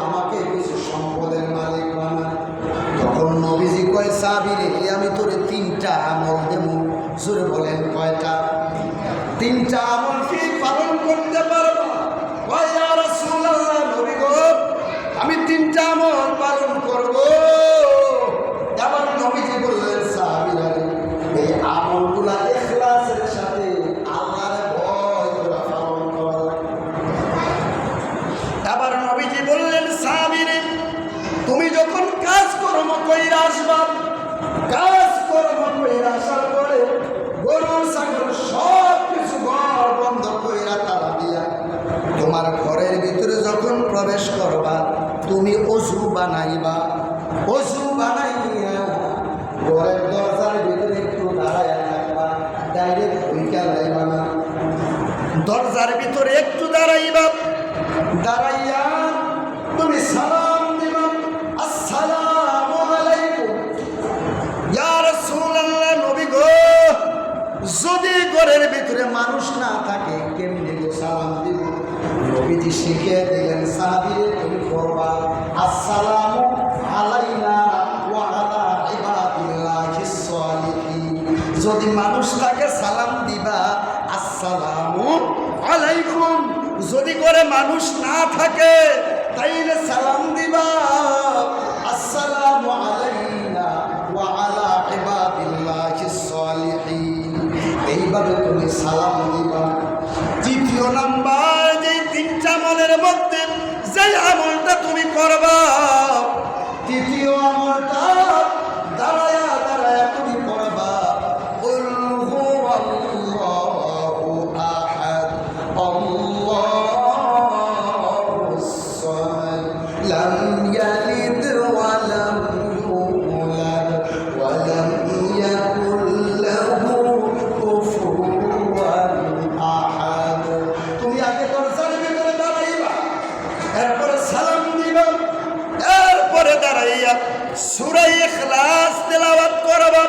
আমাকে কিছু সম্পদের মালিক বানায়। তখন নবীজি কয়, সাহাবীরে, আমি তোরে 3টা আমল দেব। জোরে বলেন, কয়টা? 3টা আমল কি পালন করতে পারবো? কয়, ইয়া রাসূলুল্লাহ, নবী গো, আমি 3টা আমল পালন করব। এবার নবীজি বললেন, সাহাবীরা, এই আমলগুলা ইখলাসের সাথে আল্লাহর ভয় করে পালন করা লাগবে। এবার নবীজি বললেন, সাহাবীরা, তুমি যখন কাজকর্ম কইরা আসবা, কাজকর্ম কইরা আসার পরে গরু ছাগল সব কিছু ঘর বন্ধ কইরা তালা দিয়া তোমার ঘরের ভিতরে যখন প্রবেশ করবা, তুমি অজু বানাইবা। অজু বানাইয়া ঘরের দরজার ভিতরে একটু দাঁড়াইয়া থাকবা, ডাইরেক্ট ভূমিকা লাইবা না। দরজার ভিতরে একটু দাঁড়াইবা, দাঁড়াইয়া তুমি সালাম দিবা, আসসালামু আলাইকুম। ইয়া রাসূলুল্লাহ, নবী গো, যদি ঘরের ভিতরে মানুষ না থাকে কেমনে গো সালাম দিব? নবীজি শিখিয়ে দিলেন, সাহাবীরে, তুমি করবা, আসসালামু আলাইনা ওয়া আলা ইবাদিল্লাহিস সালিহিন। যদি মানুষ থাকে সালাম দিবা, আসসালামু আলাইকুম। যদি ঘরে মানুষ না থাকে তাইলে সালাম দিবা, আসসালামু আলাইনা ওয়া আলা ইবাদিল্লাহিস সালিহিন। এইভাবে তুমি সালাম দিবা। তৃতীয় নাম্বার, যে 3টা আমলের মধ্যে যে আমলটা তুমি করবা, তৃতীয় আমলটা দাঁড়ায়া দাঁড়ায়া তুমি করবা। কুল হুয়াল্লাহু আহাদ, আল্লাহুস সামাদ, লাম ইয়ালিদ ওয়া লাম ইউলাদ ওয়া লাম ইয়াকুল লাহু কুফুওয়ান আহাদ। তুমি আগে দরজার ভিতরে দাঁড়াইবা, এরপরে সালাম দিবা, এরপরে দাঁড়াইয়া সূরা ইখলাস তেলাওয়াত করবা,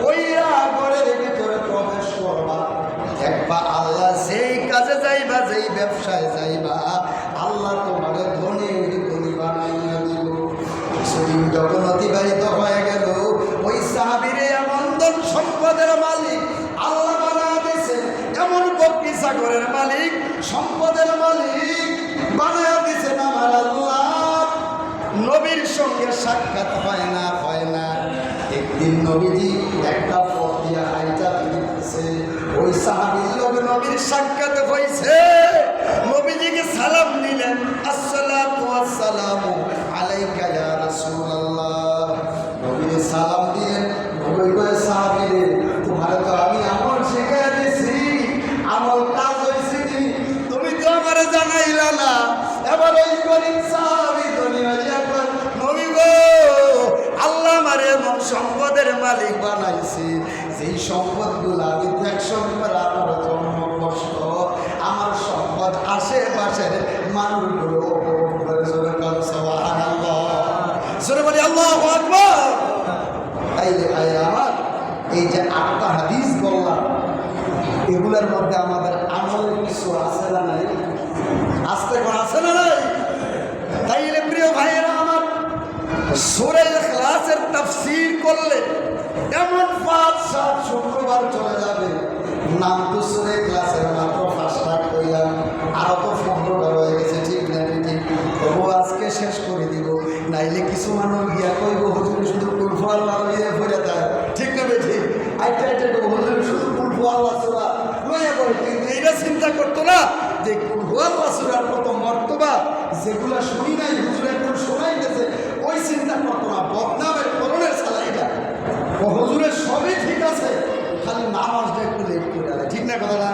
কইরা ঘরের ভিতরে প্রবেশ করবা। দেখবা আল্লাহ যেই কাজে যাইবা, যেই ব্যবসায় যাইবা, আল্লাহ তোমার ধনীর ধনী বানাইয়া দিব। কিছুদিন যখন অতিবাহিত হয়ে গেল, ওই সাহাবীরে এমন ধন সম্পদের মালিক আল্লাহ বানায়া দিয়েছে, এমন বকরি সাগরের মালিক, সম্পদের মালিক বানায়া দিয়েছেন আমার আল্লাহ। নবীর সঙ্গে সাক্ষাৎ হয় না। একদিন নবীজি একটা পথ দিয়া হাইটা দিতেছে, ওই সাহাবীর লোক নবীর সাক্ষাৎ হয়েছে। নবীজিকে সালাম দিলেন, আসসালাতু ওয়াসসালামু আলাইকা ইয়া রাসূলুল্লাহ। নবীজি সালাম দিলেন। নবী কয়, সাহাবীরে, তোমার তো আমি আমল শিখাই দিয়েছি, আমল কাজ হয়েছে কি? তুমি তো আমার জানাইলা না। এবার ওই গরিব সাহাবী ধনী হইয়া কয়, নবী গো, আল্লাহ আমারে এমন সম্পদের মালিক বানাইছে, যেই সম্পদগুলো আমি ত্যাগ করে আমার জন্ম কষ্ট, আমার সম্পদ আশেপাশের মানুষগুলো উপভোগ করে। সুবহানাল্লাহ, জোরে বলি আল্লাহু আকবার। তাইলে ভাই আমার, এই যে 8টা হাদিস বললাম, এগুলোর মধ্যে আমাদের আমলের কিছু আছে না নাই? আস্তে করে আছে না নাই? তাইলে প্রিয় ভাইয়েরা আমার, সূরা ইখলাসের তাফসীর করলে এমন 5-7 শুক্রবার চলে যাবে। নাম তো সূরা ইখলাসের মাত্র 5টা কইলাম, আরো তো 15টা রয়ে গেছে, ঠিক না? ঠিক। তবু আজকে শেষ করে দিব, নাইলে কিছু মানুষ গিয়া কইব, হুজুর শুধু কুল হুয়াল্লাহ লইয়া পড়ে যায়, ঠিক না? ঠিক। আইটা হুজুর শুধু কুল হুয়াল্লাহ সূরা লইয়া পড়ে, কিন্তু এইটা চিন্তা করতো না যে কুল হুয়াল্লাহ সূরার কত মর্তবা, যেগুলা শুনি নাই হুজুর এখন শোনাই গেছে, ওই চিন্তা করতো না। বদনামের করণের সালাইটা ও হুজুরের সবই ঠিক আছে, খালি নামাজটা একটু লেট করে দেয়, ঠিক না? কথাটা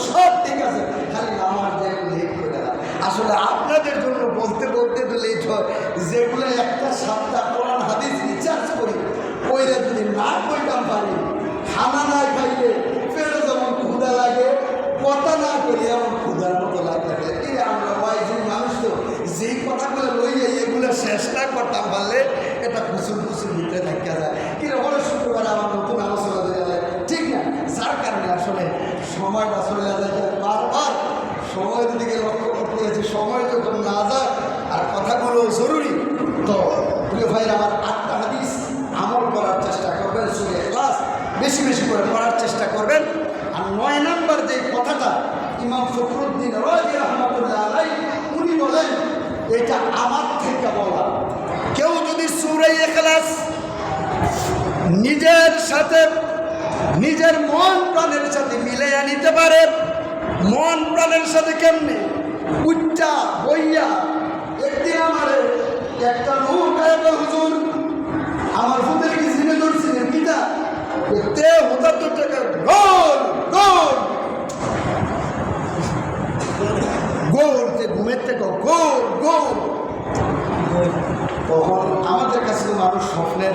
সব ঠিক আছে, খালি নামাজটা একটু লেট করে দেয়। আসলে আপনাদের জন্য বলতে তো লেট হয়, যেগুলো একটা 7টা কোরআন হাদিস রিচার্জ করি, ওইটা যদি না কইতাম পারি, খানা না খাইলে ফেরত যেমন ক্ষুদা লাগে, কথা না করি এমন ক্ষুদার মতো লাগে। আমরা ওয়াইজের মানুষ তো যেই কথাগুলো লইয়ে এগুলো চেষ্টা করতাম পারলে এটা খুচুর খুচুর ভিতরে দেখা যায়। কিন্তু হলো শুক্রবারে আমার নতুন আলোচনা দেওয়া যায়, ঠিক না? যার কারণে আসলে সময়টা চলে যায় বারবার সময়ের দিকে লক্ষ্য করতে হয়েছে। সময় যখন না যায় আর কথাগুলো জরুরি, তো প্রিয় ভাইয়ের আমার 8টা হাদিস আমল করার চেষ্টা করবেন, সূরা ইখলাস বেশি বেশি করে পড়ার চেষ্টা করবেন। আর 9 নম্বর যে কথাটা ইমাম ফখরুদ্দিন রাজি রাহমাতুল্লাহ আলাইহি উনি বলেন, এটা আমার থেকে বলা। কেউ যদি সূরা ইখলাস নিজের সাথে নিজের মন প্রাণের সাথে মিলাইয়া নিতে পারে, মন প্রাণের সাথে কেমনে উচ্চা বইয়া। একদিন আমার একটা লোক আয়া, হুজুর আমার হুদের কি জিনে ধরছিলেন কিতা 73 টাকা গোল গোল গোলতে ঘুমের থেকে গোল গোল। তখন আমাদের কাছে মানুষ স্বপ্নের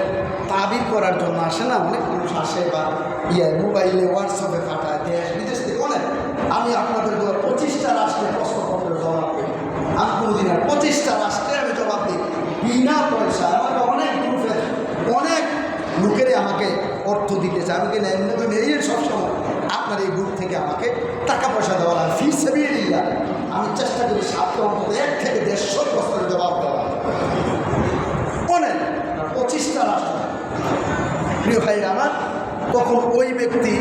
তাবির করার জন্য আসে না, অনেক মানুষ আসে বা মোবাইলে হোয়াটসঅ্যাপে পাঠায় দেশ বিদেশ থেকে অনেক। আমি আপনাদের 25টা রাষ্ট্রে প্রশ্নপত্র জবাব দিই। আমি কোনোদিন আর 25টা রাষ্ট্রে আমি জবাব দিই বিনা পয়সা। আমাকে অনেক গ্রুপের অনেক লোকেরই আমাকে অর্থ দিতে চায়। আমি কিনা এমনি তো নেই সবসময় আপনার এই গ্রুপ থেকে আমাকে টাকা পয়সা দেওয়া লাগে, ফি সাবিলিল্লাহ। আমি চেষ্টা করি সপ্তাহে অন্তত 1 থেকে 150 প্রশ্নের জবাব দেওয়া। অনেক 25টা রাষ্ট্র। প্রিয় ভাইরা আমার, তখন ওই ব্যক্তি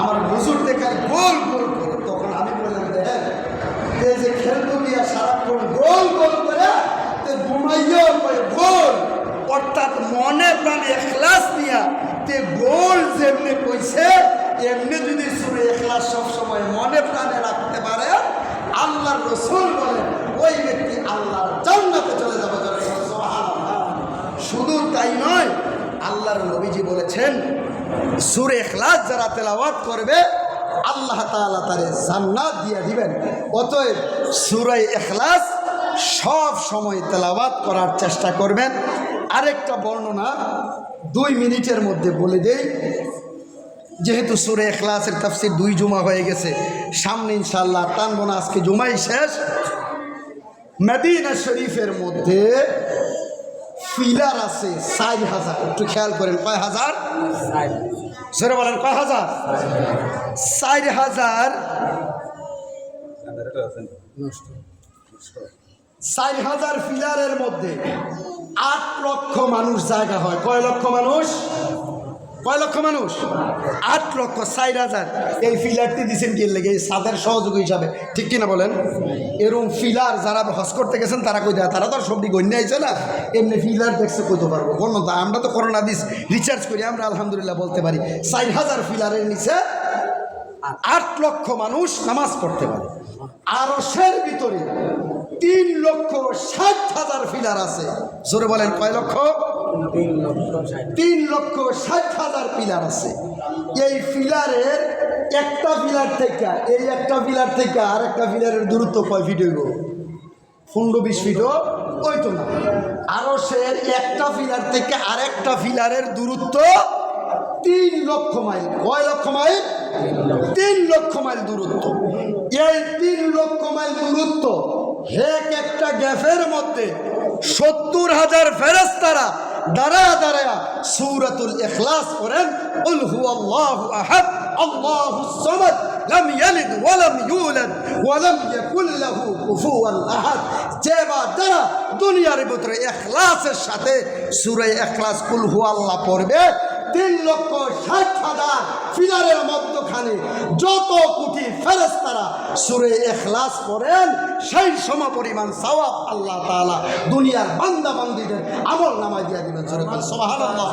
আমার হুজুর দেখায় গোল গোল করে। তখন আমি বললাম, দেখেন এই যে খেলতো নিয়ে সারাক্ষণ গোল গোল করে ঘুমাইয়াও করে গোল, অর্থাৎ মনে প্রাণে ইখলাস নিয়া তে গোল যেমনি কইছে এমনি যদি সূরা ইখলাস সবসময় মনে প্রাণে রাখতে পারে, আল্লাহর রাসূল বলেন ওই ব্যক্তি আল্লাহর জান্নাতে চলে যাবে। সুবহানাল্লাহ। শুধু তাই নয়, আল্লাহর নবীজি বলেছেন সূরা ইখলাস যারা তেলাওয়াত করবে আল্লাহ তাআলা তারে জান্নাত দিয়ে দিবেন। অতএব সূরা ইখলাস সব সময় তেলাওয়াত করার চেষ্টা করবেন। আরেকটা বর্ণনা 2 মিনিটের মধ্যে বলে দেই, যেহেতু সূরা ইখলাসের তাফসীর 2 জুমা হয়ে গেছে, সামনে ইনশাআল্লাহ টানবো না, আজকে জুমাই শেষ। মদিনা শরীফের মধ্যে পিলার আছে 4000। একটু খেয়াল করেন, কয় হাজার? জোরে বলেন, কয় হাজার? 4000। 4000 পিলারের মধ্যে 8 লক্ষ মানুষ জায়গা হয়। কয় লক্ষ মানুষ? কয় লক্ষ মানুষ? 8 লক্ষ। 4000 এই ফিলারটি দিচ্ছেন কি লেগে? সাদের সহযোগী হিসাবে, ঠিক কিনা বলেন? এরকম ফিলার যারা হজ করতে গেছেন তারা কই দেয়, তারা তো আর সবটি গণ্য আইছে না, এমনি ফিলার দেখছে কইতে পারবো গণ্যতা। আমরা তো করোনা দিস রিচার্জ করি, আমরা আলহামদুলিল্লাহ বলতে পারি 4000 ফিলারের নিচে 8 লক্ষ মানুষ নামাজ পড়তে পারে। আরশের ভিতরে 3,60,000 ফিলার আছে। জোরে বলেন, কয় লক্ষ? 3,60,000 পিলার আছে। এই পিলারের একটা পিলার থেকে এই একটা পিলার থেকে আর একটা পিলারের দূরত্ব কয় ফিট হইব? 15-20 ফিটও হইতো না। আরশের একটা পিলার থেকে আরেকটা পিলারের দূরত্ব 3 লক্ষ মাইল। কয় লক্ষ মাইল? 3 লক্ষ মাইল দূরত্ব। এই 3 লক্ষ মাইল দূরত্ব একটা গ্যাপের মধ্যে 70,000 ফেরেশতারা দাঁড়ায়া দাঁড়ায়া সূরাতুল ইখলাস করেন, কুল হুয়াল্লাহু আহাদ আল্লাহুস সামাদ লাম ইয়ালিদ ওয়া লাম ইউলাদ ওয়া লাম ইয়াকুল লাহু কুফুয়ান আহাদ। যে বা যারা দুনিয়ার ভিতরে ইখলাসের সাথে সূরা ইখলাস কুল হুয়াল্লাহ পড়বে, 3,60,000 ফিলারের মধ্যখানে যত কোটি ফেরেশতারা সূরা ইখলাস পড়েন, সেই সমপরিমাণ সওয়াব আল্লাহ তাআলা দুনিয়ার বান্দা বান্দীদের আমল নামায় দিয়ে দিবেন। সুবহানাল্লাহ।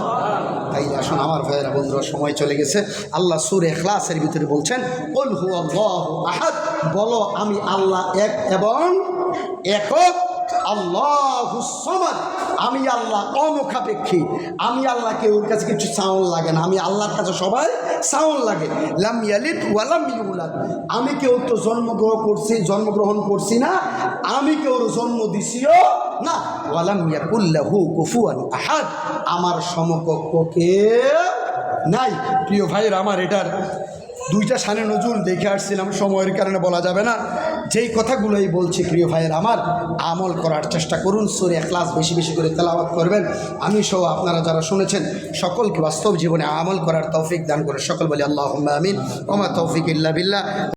তাই আসুন আমার ভাইয়েরা বন্ধুরা, সময় চলে গেছে। আল্লাহ সূরা ইখলাসের ভিতরে বলছেন, কুল হুয়াল্লাহু আহাদ, বলো আমি আল্লাহ এক এবং একক। আল্লাহুস সামাদ, আমি আল্লাহ অমুখাপেক্ষী। আমি আল্লাহ কেউর কাছে কিছু চাউন লাগে না, আমি আল্লাহর কাছে সবাই চাউন লাগে। লাম ইয়ালিদ ওয়া লাম ইউলাদ, আমি কেউ তো জন্মগ্রহণ করছি না, আমি কেউর জন্ম দিছিও না। ওয়া লাম ইয়াকুল লাহু কুফুয়ান আহাদ, আমার সমকক্ষ কেউ নাই। প্রিয় ভাইয়ের আমার, এটার দুইটা শানে নজুল দেখে আসছিলাম, সময়ের কারণে বলা যাবে না। যেই কথাগুলোই বলছি প্রিয় ভাইয়ের আমার, আমল করার চেষ্টা করুন। সূরা ইখলাস বেশি বেশি করে তেলাওয়াত করবেন। আমি সহ আপনারা যারা শুনেছেন সকলকে বাস্তব জীবনে আমল করার তৌফিক দান করে সকল বলি আল্লাহুম্মা আমিন। ওয়া মা তৌফিক ইল্লা বিল্লাহ।